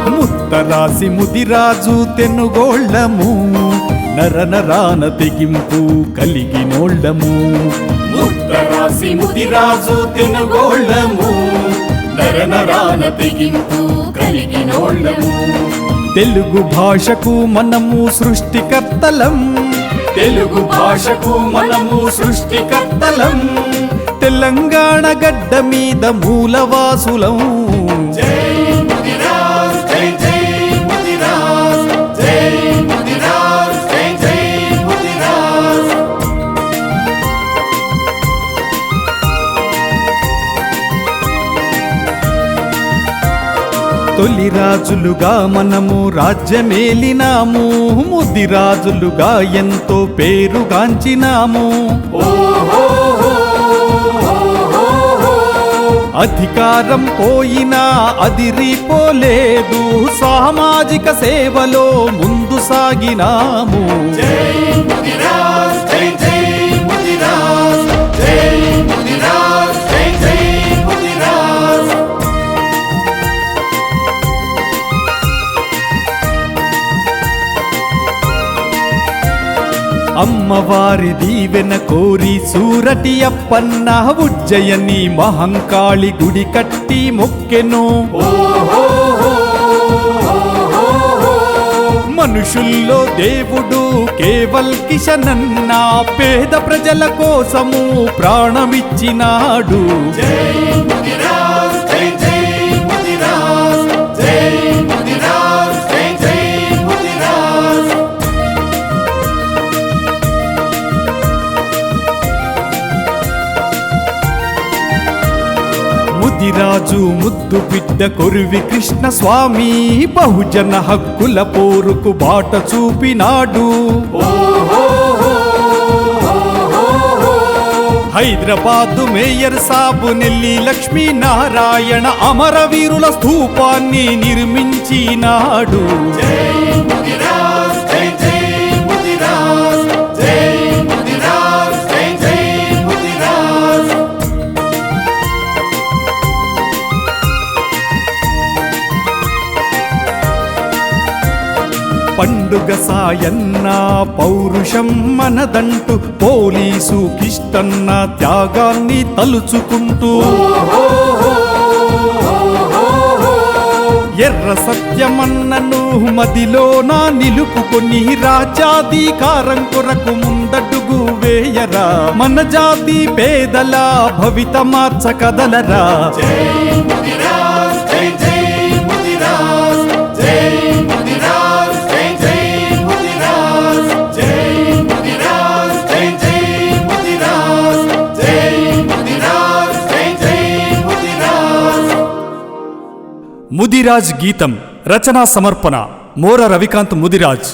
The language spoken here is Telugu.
ముత్తరాసి ముదిరాజు తెనుగోళ్ళము, నరనరాన తెగింపు కలిగినోళ్ళము. ముత్తరాసి ముదిరాజు తెనుగోళ్ళము, నరనరాన తెగింపు కలిగినోళ్ళము. తెలుగు భాషకు మనము సృష్టికర్తలం, తెలుగు భాషకు మనము సృష్టికర్తలం. తెలంగాణ గడ్డ మీద మూలవాసులం. జై ముదిరాజ్, జై జై ముదిరాజ్, జై ముదిరాజ్, జై జై ముదిరాజ్. తొలి రాజులుగా మనము రాజ్యమేలినాము, ముదిరాజులుగా ఎంతో పేరుగాంచినాము. అధికారం పోయినా అదిరిపోలేదు, సామాజిక సేవలో ముందు సాగినాము. జై ముదిరాజ్, జై జై ముదిరాజ్, జై ముదిరాజ్, జై జై ముదిరాజ్. అమ్మవారి దీవెన కోరి సూరటి అప్పన్న ఉజ్జయని మహంకాళి గుడి కట్టి మొక్కెను. మనుషుల్లో దేవుడు కేవల్ కిషనన్న పేద ప్రజల కోసము ప్రాణమిచ్చినాడు. జై ముదిరాజ్, జై జై ముదిరాజ్, జై ముదిరాజ్, జై జై ముదిరాజ్. ముదిరాజు ముద్దు బిడ్డ కొరివి కృష్ణ స్వామి బహుజన హక్కుల పోరుకు బాట చూపినాడు. హైదరాబాదు మేయర్ సాబు నెల్లి లక్ష్మీనారాయణ అమరవీరుల స్థూపాన్ని నిర్మించినాడు. జై ముదిరాజ్, జై జై ముదిరాజ్, జై ముదిరాజ్, జై జై ముదిరాజ్. పండుగ సాయన్న పౌరుషం మనదంటూ పోలీసు కిష్టన్న త్యాగాన్ని తలుచుకుంటూ, ఎర్ర సత్యమన్నను మదిలోన నిలుపుకొని రాజ్యాధికారం కొరకు ముందడుగు వేయరా, మన జాతి పేదల భవిత మార్చ కదలరా. జై ముదిరాజ్, జై జై ముదిరాజ్, జై ముదిరాజ్, జై జై ముదిరాజ్, జై ముదిరాజ్, జై జై ముదిరాజ్, జై ముదిరాజ్, జై జై ముదిరాజ్. ముదిరాజ్ గీతం రచనా సమర్పణ మోర రవికాంత్ ముదిరాజ్.